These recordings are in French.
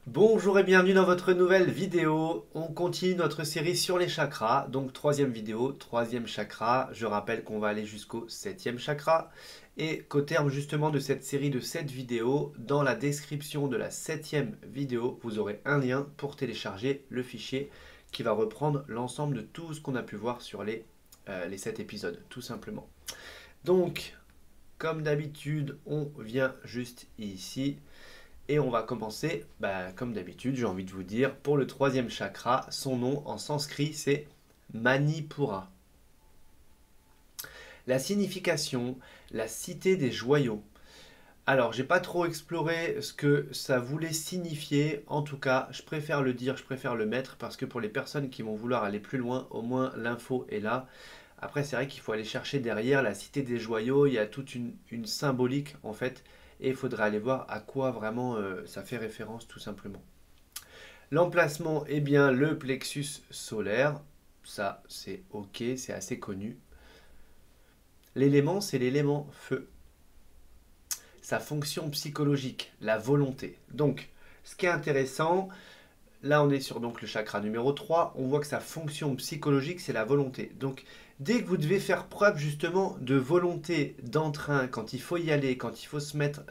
Bonjour et bienvenue dans votre nouvelle vidéo. On continue notre série sur les chakras. Donc troisième vidéo, troisième chakra. Je rappelle qu'on va aller jusqu'au septième chakra. Et qu'au terme justement de cette série de 7 vidéos, dans la description de la septième vidéo, vous aurez un lien pour télécharger le fichier qui va reprendre l'ensemble de tout ce qu'on a pu voir sur les 7 épisodes, tout simplement. Donc, comme d'habitude, on vient juste ici. Et on va commencer, comme d'habitude, j'ai envie de vous dire, pour le troisième chakra, son nom en sanskrit c'est Manipura. La signification, la cité des joyaux. Alors, j'ai pas trop exploré ce que ça voulait signifier. En tout cas, je préfère le dire, je préfère le mettre parce que pour les personnes qui vont vouloir aller plus loin, au moins l'info est là. Après, c'est vrai qu'il faut aller chercher derrière la cité des joyaux. Il y a toute une symbolique en fait. Et il faudrait aller voir à quoi vraiment ça fait référence tout simplement. L'emplacement est bien le plexus solaire. Ça, c'est ok, c'est assez connu. L'élément, c'est l'élément feu. Sa fonction psychologique, la volonté. Donc, ce qui est intéressant, là on est sur donc le chakra numéro 3, on voit que sa fonction psychologique, c'est la volonté. Donc, dès que vous devez faire preuve justement de volonté, d'entrain, quand il faut y aller, quand il faut se mettre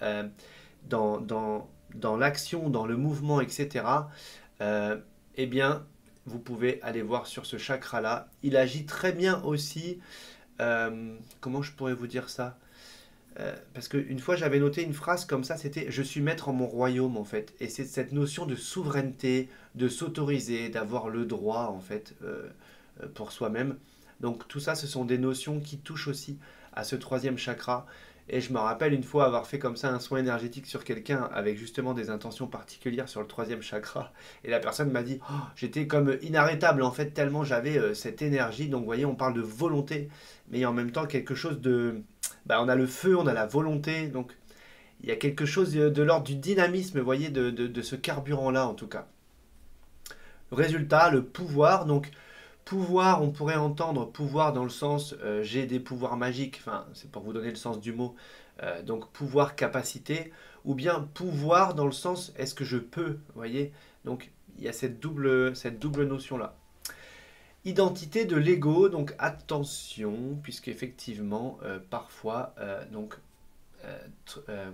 dans l'action, dans le mouvement, etc., eh bien, vous pouvez aller voir sur ce chakra-là. Il agit très bien aussi. Comment je pourrais vous dire ça? Parce qu'une fois j'avais noté une phrase comme ça, c'était je suis maître en mon royaume en fait. Et c'est cette notion de souveraineté, de s'autoriser, d'avoir le droit en fait pour soi-même. Donc tout ça, ce sont des notions qui touchent aussi à ce troisième chakra. Et je me rappelle une fois avoir fait comme ça un soin énergétique sur quelqu'un avec justement des intentions particulières sur le troisième chakra. Et la personne m'a dit, oh, j'étais comme inarrêtable en fait, tellement j'avais cette énergie. Donc vous voyez, on parle de volonté, mais en même temps quelque chose de... on a le feu, on a la volonté. Donc il y a quelque chose de l'ordre du dynamisme, vous voyez, de ce carburant-là en tout cas. Résultat, le pouvoir. Donc pouvoir, on pourrait entendre pouvoir dans le sens j'ai des pouvoirs magiques, enfin c'est pour vous donner le sens du mot, donc pouvoir, capacité, ou bien pouvoir dans le sens est-ce que je peux, vous voyez, donc il y a cette double notion-là. Identité de l'ego, donc attention, puisqu'effectivement, parfois,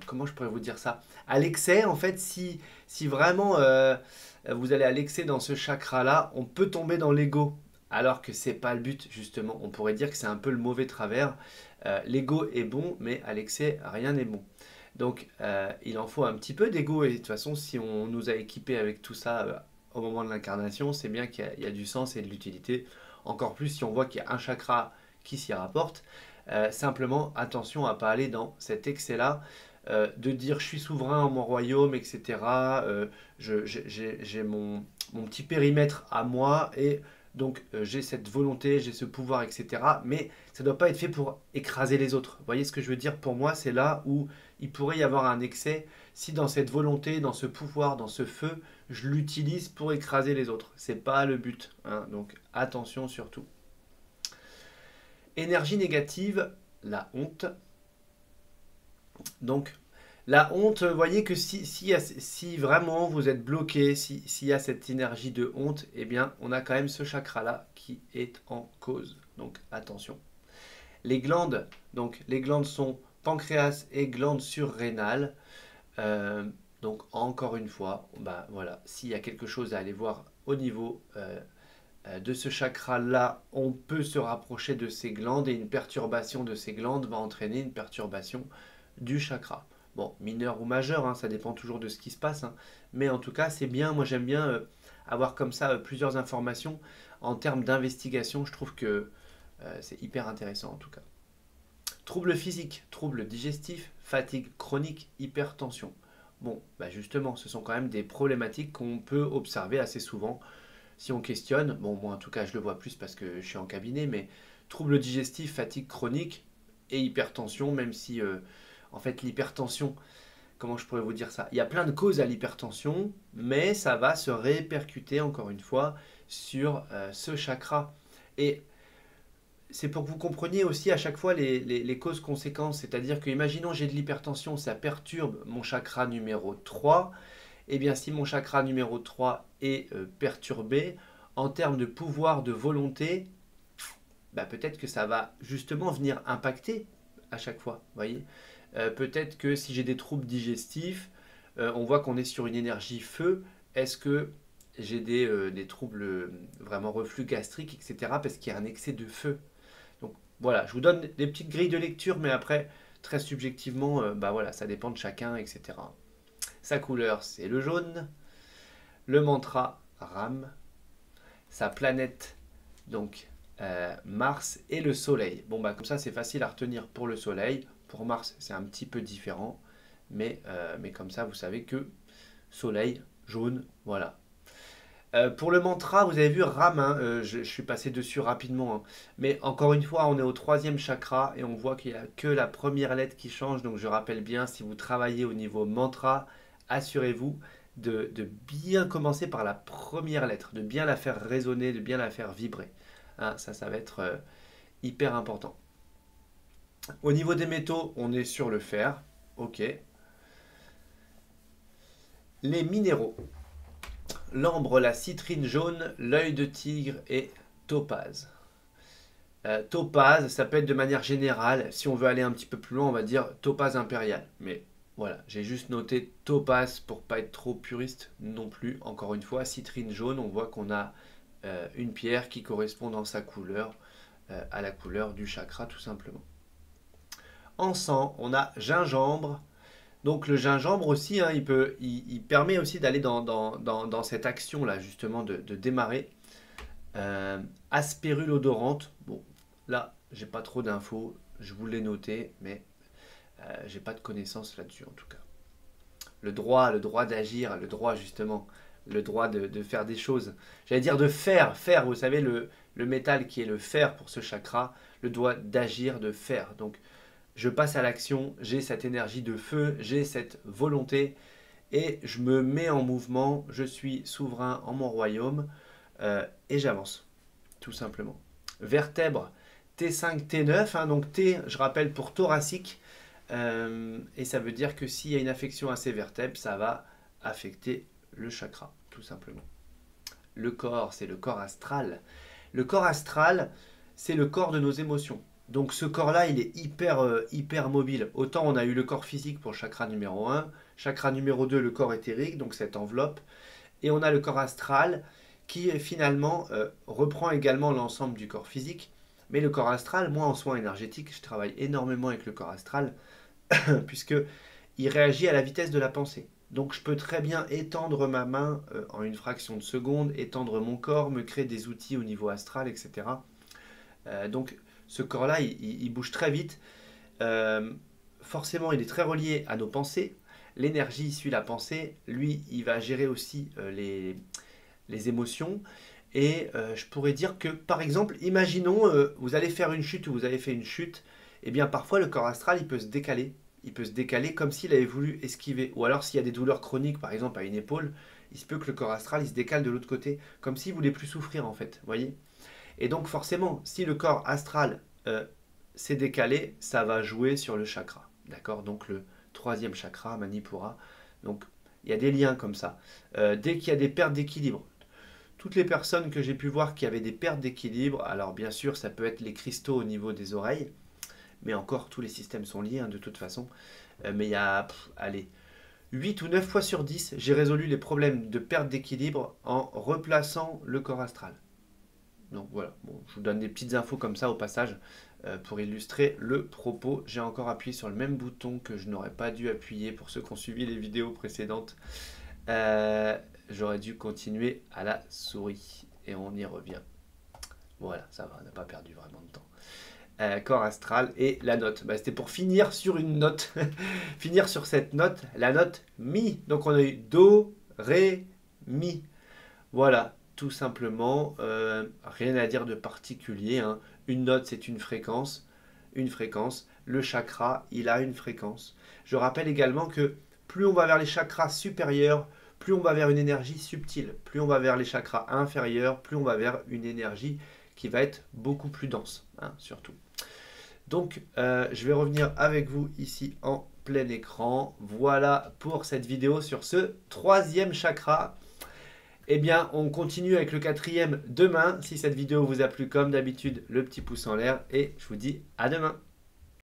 comment je pourrais vous dire ça? À l'excès, en fait, si vraiment vous allez à l'excès dans ce chakra-là, on peut tomber dans l'ego. Alors que c'est pas le but, justement. On pourrait dire que c'est un peu le mauvais travers. L'ego est bon, mais à l'excès, rien n'est bon. Donc, il en faut un petit peu d'ego. Et de toute façon, si on nous a équipés avec tout ça au moment de l'incarnation, c'est bien qu'il y a du sens et de l'utilité. Encore plus si on voit qu'il y a un chakra qui s'y rapporte. Simplement, attention à ne pas aller dans cet excès-là, de dire je suis souverain en mon royaume, etc. J'ai mon petit périmètre à moi et donc j'ai cette volonté, j'ai ce pouvoir, etc. Mais ça ne doit pas être fait pour écraser les autres. Vous voyez ce que je veux dire? Pour moi, c'est là où il pourrait y avoir un excès si dans cette volonté, dans ce pouvoir, dans ce feu, je l'utilise pour écraser les autres. C'est pas le but, hein. Donc attention surtout. Énergie négative, la honte. Donc, la honte, vous voyez que si vraiment vous êtes bloqué, s'il y a cette énergie de honte, eh bien, on a quand même ce chakra-là qui est en cause. Donc, attention. Les glandes, donc les glandes sont pancréas et glandes surrénales. Donc, encore une fois, voilà, s'il y a quelque chose à aller voir au niveau de ce chakra-là, on peut se rapprocher de ces glandes et une perturbation de ces glandes va entraîner une perturbation du chakra. Bon, mineur ou majeur, hein, ça dépend toujours de ce qui se passe, hein, mais en tout cas, c'est bien. Moi, j'aime bien avoir comme ça plusieurs informations en termes d'investigation. Je trouve que c'est hyper intéressant en tout cas. Troubles physiques, troubles digestifs, fatigue chronique, hypertension. Bon, justement, ce sont quand même des problématiques qu'on peut observer assez souvent si on questionne, bon moi en tout cas je le vois plus parce que je suis en cabinet, mais troubles digestifs, fatigue chronique et hypertension, même si en fait l'hypertension, comment je pourrais vous dire ça? Il y a plein de causes à l'hypertension, mais ça va se répercuter encore une fois sur ce chakra. Et c'est pour que vous compreniez aussi à chaque fois les causes-conséquences, c'est-à-dire que imaginons j'ai de l'hypertension, ça perturbe mon chakra numéro 3. Eh bien, si mon chakra numéro 3 est perturbé, en termes de pouvoir, de volonté, bah, peut-être que ça va justement venir impacter à chaque fois. Voyez, peut-être que si j'ai des troubles digestifs, on voit qu'on est sur une énergie feu. Est-ce que j'ai des troubles vraiment reflux gastrique, etc. Parce qu'il y a un excès de feu. Donc voilà, je vous donne des petites grilles de lecture, mais après, très subjectivement, bah voilà, ça dépend de chacun, etc. Sa couleur, c'est le jaune. Le mantra, Ram. Sa planète, donc Mars et le Soleil. Bon, bah comme ça, c'est facile à retenir pour le Soleil. Pour Mars, c'est un petit peu différent. Mais comme ça, vous savez que Soleil, jaune, voilà. Pour le mantra, vous avez vu Ram, hein, je suis passé dessus rapidement. Hein. Mais encore une fois, on est au 3e chakra et on voit qu'il n'y a que la première lettre qui change. Donc je rappelle bien, si vous travaillez au niveau mantra, assurez-vous de bien commencer par la première lettre, de bien la faire résonner, de bien la faire vibrer. Hein, ça va être hyper important. Au niveau des métaux, on est sur le fer. Ok. Les minéraux. L'ambre, la citrine jaune, l'œil de tigre et topaze. Topaze, ça peut être de manière générale. Si on veut aller un petit peu plus loin, on va dire topaze impériale. Mais voilà, j'ai juste noté topaze pour pas être trop puriste non plus. Encore une fois, citrine jaune, on voit qu'on a une pierre qui correspond dans sa couleur à la couleur du chakra tout simplement. En sang, on a gingembre. Donc le gingembre aussi, hein, il permet aussi d'aller dans cette action-là, justement, de démarrer. Aspérule odorante, bon, là, j'ai pas trop d'infos, je vous l'ai noté, mais j'ai pas de connaissances là-dessus en tout cas. Le droit d'agir, le droit justement, le droit de faire des choses. J'allais dire de faire, vous savez, le métal qui est le fer pour ce chakra, le droit d'agir, de faire. Donc je passe à l'action, j'ai cette énergie de feu, j'ai cette volonté et je me mets en mouvement, je suis souverain en mon royaume et j'avance, tout simplement. Vertèbres, T5, T9, hein, donc T, je rappelle, pour thoracique, et ça veut dire que s'il y a une affection à ces vertèbres, ça va affecter le chakra, tout simplement. Le corps, c'est le corps astral. Le corps astral, c'est le corps de nos émotions. Donc ce corps-là, il est hyper mobile. Autant on a eu le corps physique pour chakra numéro 1, chakra numéro 2, le corps éthérique, donc cette enveloppe, et on a le corps astral qui finalement reprend également l'ensemble du corps physique. Mais le corps astral, moi en soins énergétiques, je travaille énormément avec le corps astral, puisqu'il réagit à la vitesse de la pensée. Donc je peux très bien étendre ma main en une fraction de seconde, étendre mon corps, me créer des outils au niveau astral, etc. Donc ce corps-là, il bouge très vite. Forcément, il est très relié à nos pensées. L'énergie suit la pensée. Lui, il va gérer aussi les émotions. Et je pourrais dire que, par exemple, imaginons, vous allez faire une chute ou vous avez fait une chute. Eh bien, parfois, le corps astral, il peut se décaler. Il peut se décaler comme s'il avait voulu esquiver. Ou alors, s'il y a des douleurs chroniques, par exemple, à une épaule, il se peut que le corps astral, il se décale de l'autre côté. Comme s'il voulait plus souffrir, en fait. Vous voyez ? Et donc forcément, si le corps astral s'est décalé, ça va jouer sur le chakra. D'accord? Donc le 3e chakra, Manipura. Donc il y a des liens comme ça. Dès qu'il y a des pertes d'équilibre, toutes les personnes que j'ai pu voir qui avaient des pertes d'équilibre, alors bien sûr ça peut être les cristaux au niveau des oreilles, mais encore tous les systèmes sont liés hein, de toute façon. Mais il y a, allez, 8 ou 9 fois sur 10, j'ai résolu les problèmes de perte d'équilibre en replaçant le corps astral. Donc voilà, bon, je vous donne des petites infos comme ça au passage pour illustrer le propos. J'ai encore appuyé sur le même bouton que je n'aurais pas dû appuyer pour ceux qui ont suivi les vidéos précédentes. J'aurais dû continuer à la souris et on y revient. Voilà, ça va, on n'a pas perdu vraiment de temps. Corps astral et la note. Bah, c'était pour finir sur une note. Finir sur cette note, la note Mi. Donc on a eu Do, Ré, Mi. Voilà. Tout simplement, rien à dire de particulier. Hein. Une note, c'est une fréquence. Une fréquence. Le chakra, il a une fréquence. Je rappelle également que plus on va vers les chakras supérieurs, plus on va vers une énergie subtile. Plus on va vers les chakras inférieurs, plus on va vers une énergie qui va être beaucoup plus dense, hein, surtout. Donc, je vais revenir avec vous ici en plein écran. Voilà pour cette vidéo sur ce troisième chakra. Eh bien, on continue avec le quatrième demain. Si cette vidéo vous a plu, comme d'habitude, le petit pouce en l'air. Et je vous dis à demain.